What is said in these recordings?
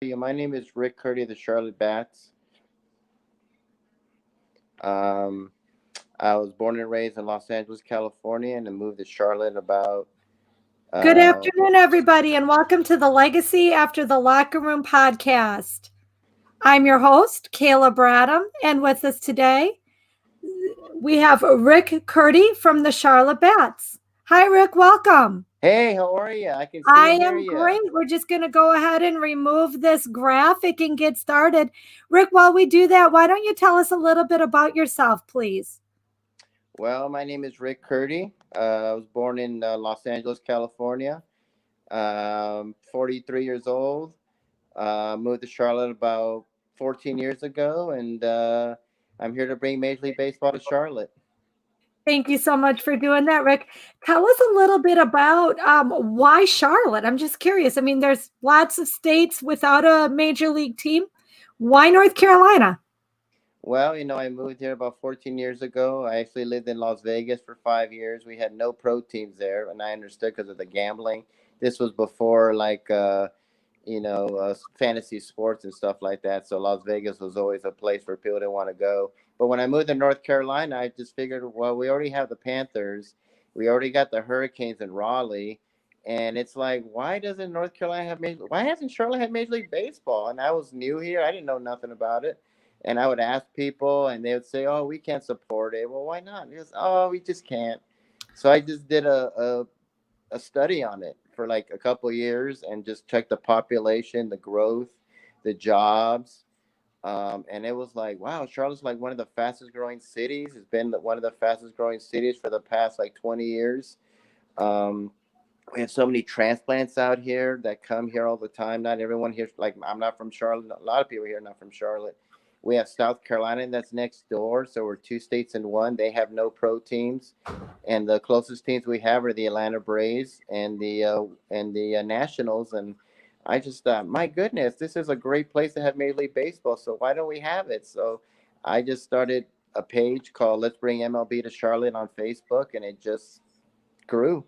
you? My name is Rick Curti of the Charlotte Bats. Um, I was born and raised in Los Angeles, California, and then moved to Charlotte about. Good Uh, afternoon, everybody, and welcome to the Legacy After the Locker Room podcast. I'm your host, Kayla Bradham, and with us today, we have Rick Curti from the Charlotte Bats. Hi, Rick, welcome. hey, how are you? I can see I and hear am you. great. We're just going to go ahead and remove this graphic and get started. Rick, while we do that, why don't you tell us a little bit about yourself, please? Well, my name is Rick Curti. I was born in Los Angeles, California. 43 years old. Moved to Charlotte about 14 years ago, and I'm here to bring Major League Baseball to Charlotte. Thank you so much for doing that, Rick. Tell us a little bit about why Charlotte. I'm just curious. I mean, there's lots of states without a major league team. Why North Carolina? Well, I moved here about 14 years ago. I actually lived in Las Vegas for 5 years. We had no pro teams there, and I understood because of the gambling. This was before, like, fantasy sports and stuff like that. So Las Vegas was always a place where people didn't want to go. But when I moved to North Carolina, I just figured, well, we already have the Panthers, we already got the Hurricanes in Raleigh, and it's like, why doesn't North Carolina have Why hasn't Charlotte had Major League Baseball? And I was new here; I didn't know nothing about it. And I would ask people, and they would say, "Oh, we can't support it." Well, why not? Because oh, we just can't. So I just did a study on it for like a couple of years and just checked the population, the growth, the jobs. And it was like, wow, Charlotte's like one of the fastest growing cities. It's been one of the fastest growing cities for the past like 20 years. Um, we have so many transplants out here that come here all the time. Not everyone here, like I'm not from Charlotte. A lot of people here are not from Charlotte. We have South Carolina that's next door, so we're two states in one. They have no pro teams, and the closest teams we have are the Atlanta Braves and the Nationals. And I just thought, my goodness, this is a great place to have Major League Baseball. So why don't we have it? So I just started a page called "Let's Bring MLB to Charlotte" on Facebook, and it just grew.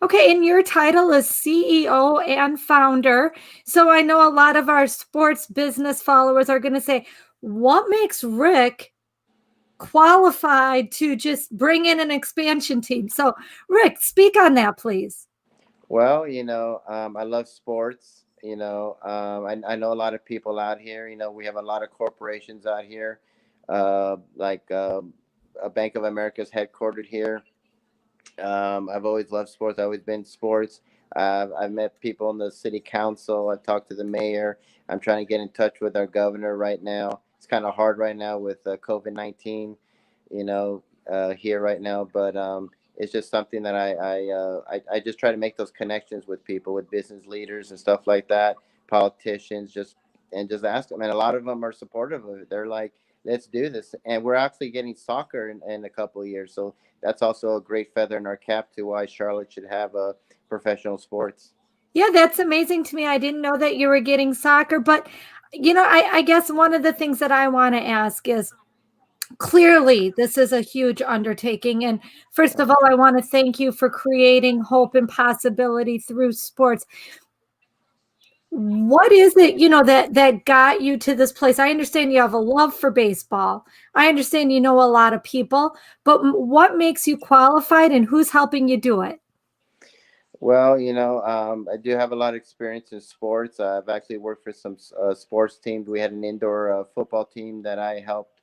Okay, and your title is CEO and founder. So I know a lot of our sports business followers are going to say, what makes Rick qualified to just bring in an expansion team? So, Rick, speak on that, please. Well, I love sports. I know a lot of people out here. We have a lot of corporations out here, like a Bank of America is headquartered here. I've always loved sports. I've always been sports. I've met people in the city council. I've talked to the mayor. I'm trying to get in touch with our governor right now. It's kind of hard right now with COVID-19, here right now. But it's just something that I just try to make those connections with people, with business leaders and stuff like that, politicians, just ask them. And a lot of them are supportive of it. They're like, let's do this. And we're actually getting soccer in a couple of years. So that's also a great feather in our cap to why Charlotte should have a professional sports. Yeah, that's amazing to me. I didn't know that you were getting soccer, but I guess one of the things that I want to ask is clearly this is a huge undertaking. And first Yeah. of all, I want to thank you for creating hope and possibility through sports. What is it, that got you to this place? I understand you have a love for baseball. I understand you know a lot of people, but what makes you qualified and who's helping you do it? Well, I do have a lot of experience in sports. I've actually worked for some sports teams. We had an indoor football team that I helped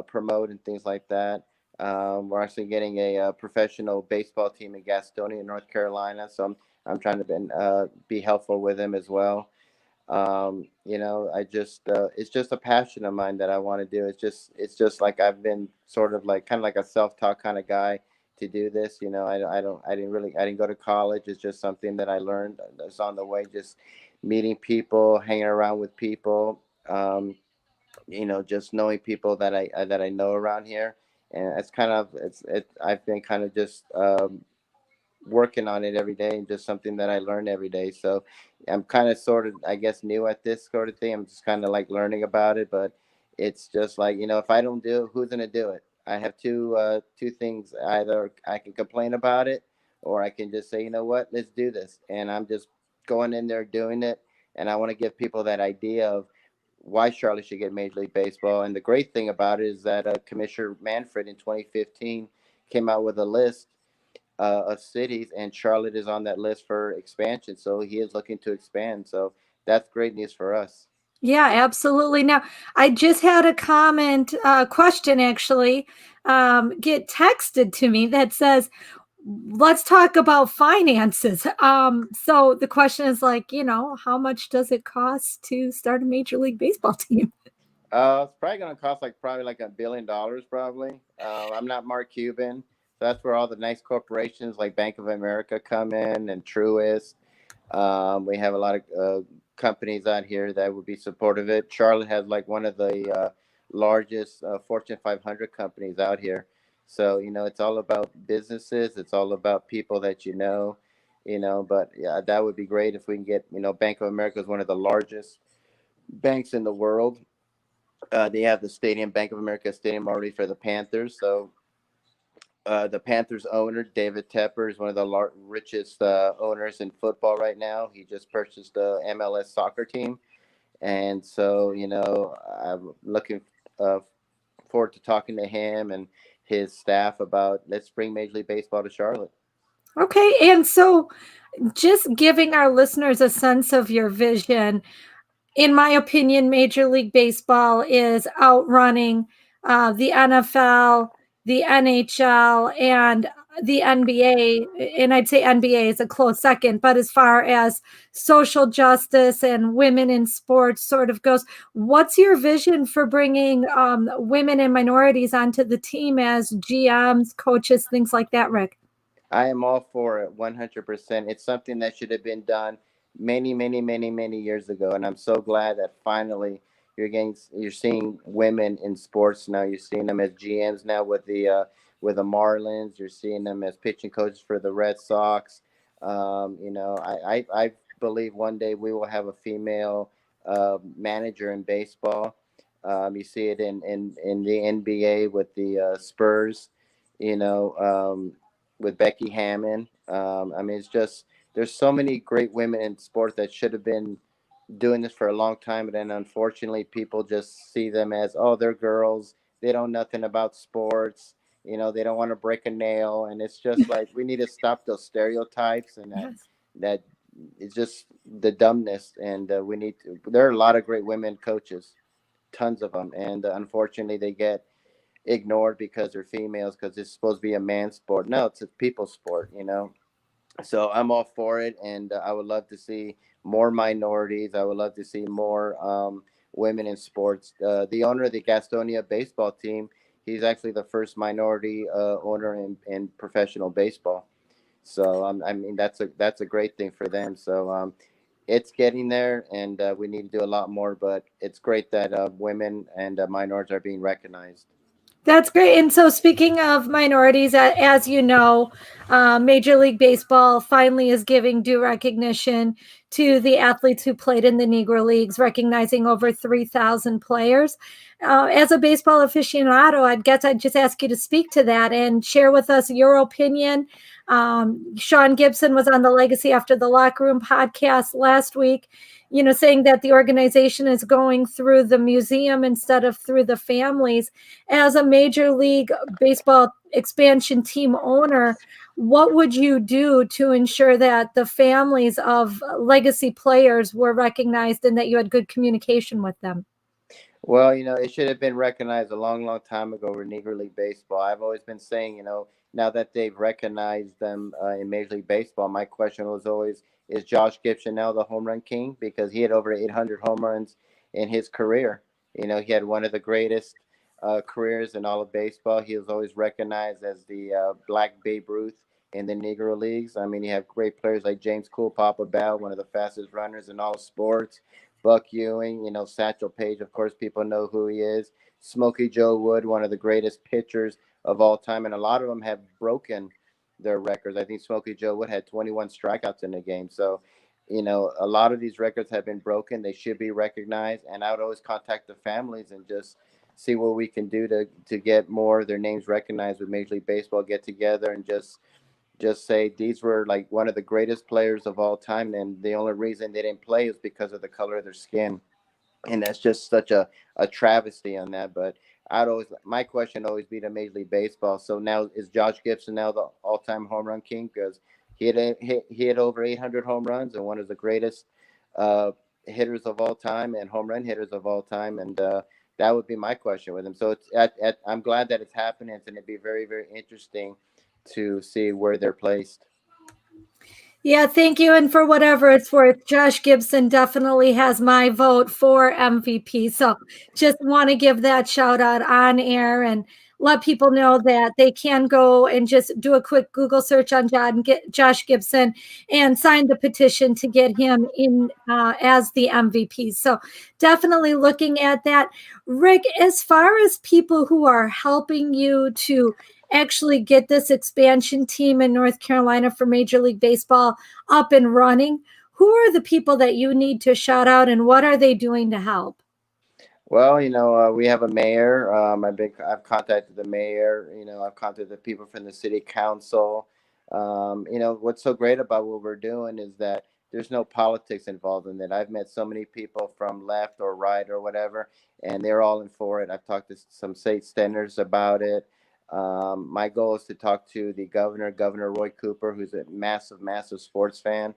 promote and things like that. We're actually getting a, professional baseball team in Gastonia, North Carolina. So I'm trying to be helpful with them as well. I just it's just a passion of mine that I want to do. It's just like I've been sort of like kind of like a self-taught kind of guy to do this. I didn't go to college. It's just something that I learned that's on the way, just meeting people, hanging around with people, just knowing people that I know around here. And it's kind of I've been kind of just working on it every day and just something that I learn every day. So I'm kind of sort of, I guess, new at this sort of thing. I'm just kind of like learning about it, but it's just like, if I don't do it, who's going to do it? I have two things. Either I can complain about it or I can just say, you know what, let's do this. And I'm just going in there doing it. and I want to give people that idea of why Charlotte should get Major League Baseball. And the great thing about it is that Commissioner Manfred in 2015 came out with a list of cities, and Charlotte is on that list for expansion. So he is looking to expand. So that's great news for us. Yeah, absolutely. Now, I just had a question actually, get texted to me that says, let's talk about finances. So the question is like, how much does it cost to start a Major League Baseball team? It's probably going to cost probably like $1 billion, probably. I'm not Mark Cuban. So that's where all the nice corporations like Bank of America come in and Truist. We have a lot of companies out here that would be supportive of it. Charlotte has like one of the largest Fortune 500 companies out here. So, it's all about businesses. It's all about people that but yeah, that would be great if we can get, Bank of America is one of the largest banks in the world. They have the stadium, Bank of America Stadium, already for the Panthers. So the Panthers owner, David Tepper, is one of the richest owners in football right now. He just purchased the MLS soccer team. And so, I'm looking uh, forward to talking to him and his staff about let's bring Major League Baseball to Charlotte. Okay. And so just giving our listeners a sense of your vision, in my opinion, Major League Baseball is outrunning the NFL, the NHL, and the NBA. And I'd say NBA is a close second, but as far as social justice and women in sports sort of goes, what's your vision for bringing women and minorities onto the team as GMs, coaches, things like that, Rick? I am all for it 100%. It's something that should have been done many, many, many, many years ago. And I'm so glad that finally you're seeing women in sports now. You're seeing them as GMs now with the Marlins. You're seeing them as pitching coaches for the Red Sox. I believe one day we will have a female manager in baseball. You see it in the NBA with the Spurs. You know, with Becky Hammond. I mean, it's just there's so many great women in sport that should have been doing this for a long time, but then unfortunately, people just see them as they're girls. They don't know nothing about sports. They don't want to break a nail, and it's just like we need to stop those stereotypes and Yes. that it's just the dumbness. And we need to. There are a lot of great women coaches, tons of them, and unfortunately, they get ignored because they're females because it's supposed to be a man's sport. No, it's a people's sport. So I'm all for it, and I would love to see more minorities. I would love to see more women in sports. The owner of the Gastonia baseball team, he's actually the first minority owner in professional baseball. So I mean that's a great thing for them. So it's getting there, and we need to do a lot more. But it's great that women and minorities are being recognized. That's great. And so, speaking of minorities, as you know, Major League Baseball finally is giving due recognition to the athletes who played in the Negro Leagues, recognizing over 3,000 players. As a baseball aficionado, I guess I'd just ask you to speak to that and share with us your opinion. Sean Gibson was on the Legacy After the Locker Room podcast last week, saying that the organization is going through the museum instead of through the families. As a Major League Baseball expansion team owner, what would you do to ensure that the families of legacy players were recognized and that you had good communication with them? Well, it should have been recognized a long, long time ago with Negro League Baseball. I've always been saying, now that they've recognized them in Major League Baseball, my question was always, is Josh Gibson now the home run king? Because he had over 800 home runs in his career. He had one of the greatest careers in all of baseball. He was always recognized as the Black Babe Ruth in the Negro Leagues. I mean, you have great players like James Cool Papa Bell, one of the fastest runners in all sports. Buck Ewing, Satchel Paige, of course, people know who he is. Smokey Joe Wood, one of the greatest pitchers of all time. And a lot of them have broken their records. I think Smokey Joe Wood had 21 strikeouts in the game. So, a lot of these records have been broken. They should be recognized. And I would always contact the families and just see what we can do to get more of their names recognized with Major League Baseball, get together and just just say these were like one of the greatest players of all time, and the only reason they didn't play is because of the color of their skin. And that's just such a travesty on that. But I'd always my question always be to Major League Baseball. So now is Josh Gibson now the all-time home run king because he had over 800 home runs and one of the greatest uh, hitters of all time and home run hitters of all time, and that would be my question with him. So I'm glad that it's happening. It's going to be very very interesting to see where they're placed. Yeah, thank you. And for whatever it's worth, Josh Gibson definitely has my vote for MVP. So just want to give that shout out on air and let people know that they can go and just do a quick Google search on Josh Gibson and sign the petition to get him in as the MVP. So definitely looking at that. Rick, as far as people who are helping you to actually get this expansion team in North Carolina for Major League Baseball up and running, who are the people that you need to shout out and what are they doing to help? Well, we have a mayor. I've contacted the mayor. I've contacted the people from the city council. What's so great about what we're doing is that there's no politics involved in it. I've met so many people from left or right or whatever, and they're all in for it. I've talked to some state senators about it. My goal is to talk to the governor, Governor Roy Cooper, who's a massive, massive sports fan.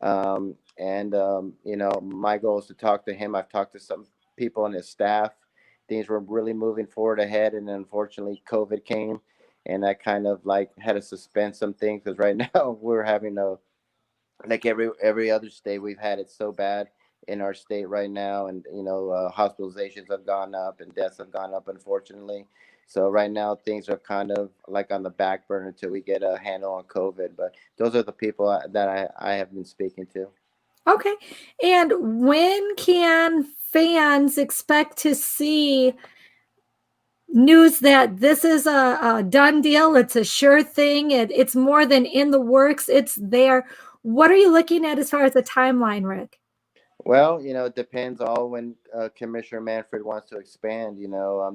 My goal is to talk to him. I've talked to some people on his staff. Things were really moving forward ahead, and unfortunately, COVID came, and that kind of like had to suspend some things because right now we're having a like every other state we've had it so bad in our state right now, and hospitalizations have gone up and deaths have gone up, unfortunately. So right now things are kind of like on the back burner until we get a handle on COVID. But those are the people that I have been speaking to. Okay. And when can fans expect to see news that this is a done deal? It's a sure thing. It's more than in the works, it's there. What are you looking at as far as the timeline, Rick? Well, it depends all when Commissioner Manfred wants to expand.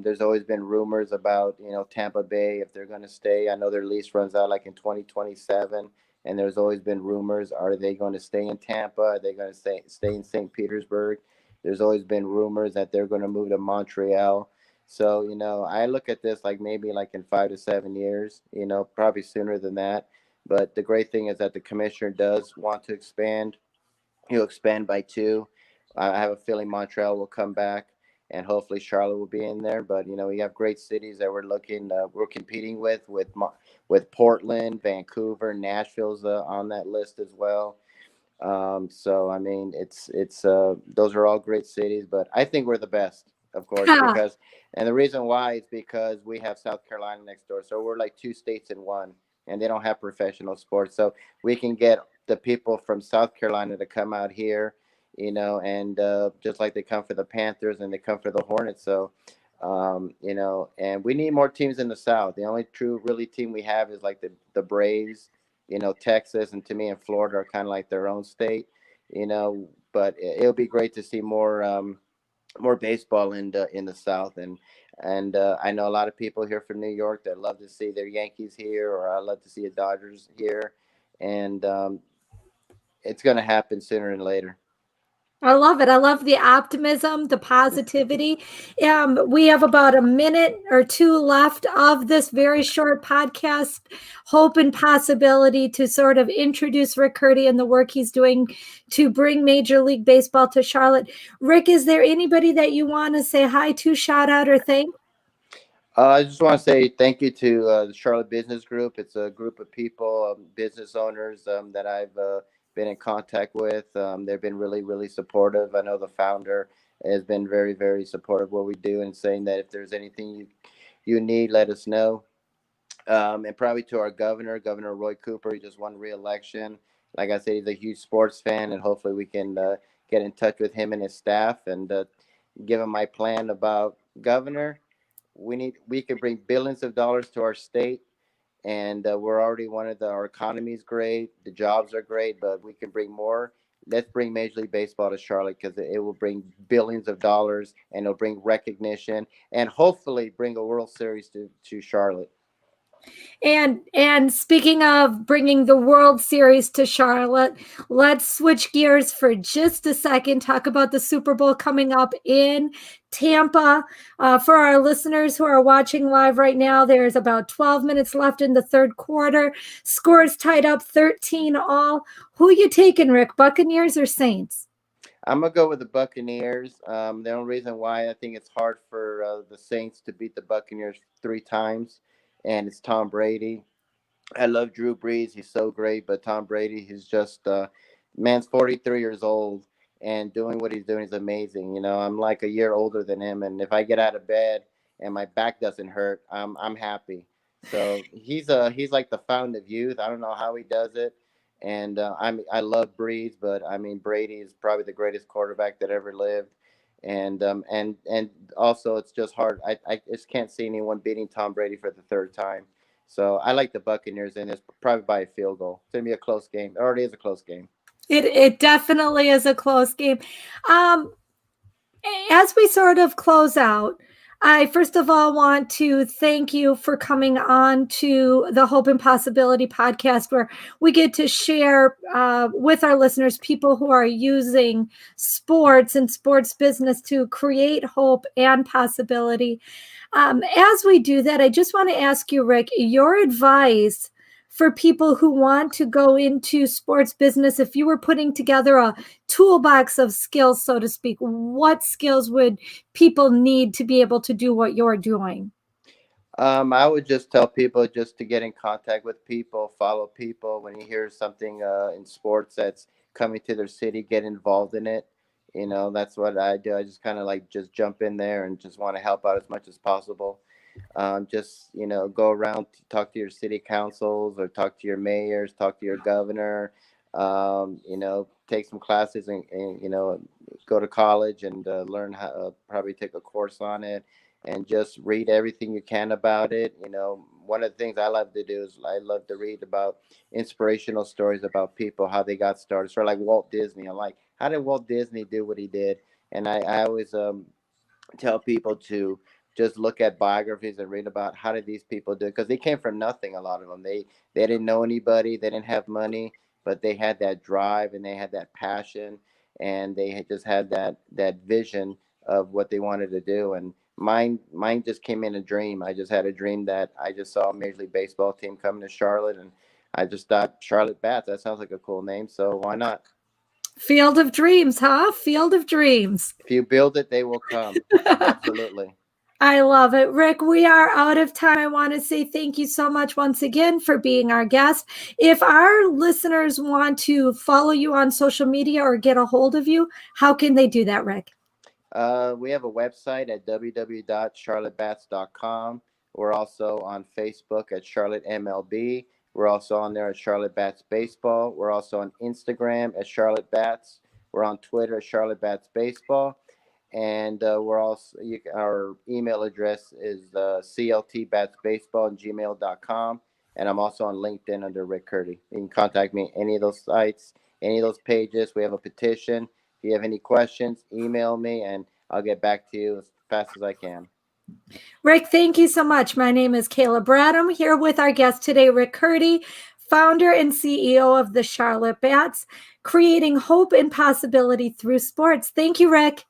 There's always been rumors about, Tampa Bay, if they're going to stay. I know their lease runs out like in 2027. And there's always been rumors. Are they going to stay in Tampa? Are they going to stay in St. Petersburg? There's always been rumors that they're going to move to Montreal. So, I look at this like maybe like in 5 to 7 years, probably sooner than that. But the great thing is that the commissioner does want to expand. He'll expand by two. I have a feeling Montreal will come back, and hopefully Charlotte will be in there. But we have great cities that we're competing with Portland, Vancouver, Nashville's on that list as well. So I mean, it's those are all great cities, but I think we're the best, of course, because and the reason why is because we have South Carolina next door, so we're like two states in one, and they don't have professional sports, so we can get the people from South Carolina to come out here, and just like they come for the Panthers and they come for the Hornets, so. And we need more teams in the South. The only true really team we have is like the Braves, Texas, and to me and Florida are kind of like their own state, but it'll be great to see more baseball in the South, and I know a lot of people here from New York that love to see their Yankees here, or I love to see the Dodgers here, and it's going to happen sooner than later. I love it. I love the optimism, the positivity. We have about a minute or two left of this very short podcast. Hope and possibility to sort of introduce Rick Curti and the work he's doing to bring Major League Baseball to Charlotte. Rick, is there anybody that you want to say hi to, shout out, or thank? I just want to say thank you to the Charlotte Business Group. It's a group of people, business owners that I've been in contact with. They've been really, really supportive. I know the founder has been very, very supportive of what we do and saying that if there's anything you need, let us know. And probably to our governor, Governor Roy Cooper. He just won re-election. Like I said, he's a huge sports fan, and hopefully we can get in touch with him and his staff and give him my plan about governor. We could bring billions of dollars to our state, and we're already our economy is great, the jobs are great, but we can bring more. Let's bring Major League Baseball to Charlotte because it will bring billions of dollars and it'll bring recognition and hopefully bring a World Series to Charlotte. And speaking of bringing the World Series to Charlotte, let's switch gears for just a second. Talk about the Super Bowl coming up in Tampa. For our listeners who are watching live right now, there's about 12 minutes left in the third quarter. Scores tied up 13 all. Who you taking, Rick? Buccaneers or Saints? I'm gonna go with the Buccaneers. The only reason why I think it's hard for the Saints to beat the Buccaneers 3 times, and it's Tom Brady. I love Drew Brees. He's so great, but Tom Brady, he's just man's 43 years old and doing what he's doing is amazing. You know, I'm like a year older than him, and if I get out of bed and my back doesn't hurt, I'm happy. So he's like the fountain of youth. I don't know how he does it, and I love Brees, but I mean Brady is probably the greatest quarterback that ever lived. And also it's just hard. I just can't see anyone beating Tom Brady for the third time. So I like the Buccaneers in this, probably by a field goal. It's gonna be a close game. It already is a close game. It definitely is a close game. Um, as we sort of close out, I first of all want to thank you for coming on to the Hope and Possibility podcast, where we get to share with our listeners people who are using sports and sports business to create hope and possibility. As we do that, I just want to ask you, Rick, your advice for people who want to go into sports business. If you were putting together a toolbox of skills, so to speak, what skills would people need to be able to do what you're doing? I would just tell people just to get in contact with people, follow people. When you hear something in sports that's coming to their city, get involved in it. You know, that's what I do. I just kind of like just jump in there and just want to help out as much as possible. Just go around, talk to your city councils or talk to your mayors, talk to your governor. Take some classes and go to college and learn how. Probably take a course on it and just read everything you can about it. One of the things I love to do is I love to read about inspirational stories about people, how they got started. Sort of like Walt Disney. I'm like, how did Walt Disney do what he did? And I always tell people to just look at biographies and read about how did these people do it, because they came from nothing. A lot of them, they didn't know anybody, they didn't have money, but they had that drive and they had that passion, and they had just had that vision of what they wanted to do. And mine just came in a dream. I just had a dream that I just saw a Major League Baseball team coming to Charlotte, and I just thought Charlotte Bats, that sounds like a cool name, so why not? Field of Dreams, huh? Field of Dreams. If you build it, they will come. Absolutely. I love it. Rick, we are out of time. I want to say thank you so much once again for being our guest. If our listeners want to follow you on social media or get a hold of you, how can they do that, Rick? We have a website at www.charlottebats.com. We're also on Facebook at Charlotte MLB. We're also on there at Charlotte Bats Baseball. We're also on Instagram at Charlotte Bats. We're on Twitter at Charlotte Bats Baseball. And we're also, our email address is cltbatsbaseball@gmail.com. And I'm also on LinkedIn under Rick Curti. You can contact me any of those sites, any of those pages. We have a petition. If you have any questions, email me and I'll get back to you as fast as I can. Rick, thank you so much. My name is Kayla Bradham, here with our guest today, Rick Curti, founder and CEO of the Charlotte Bats, creating hope and possibility through sports. Thank you, Rick.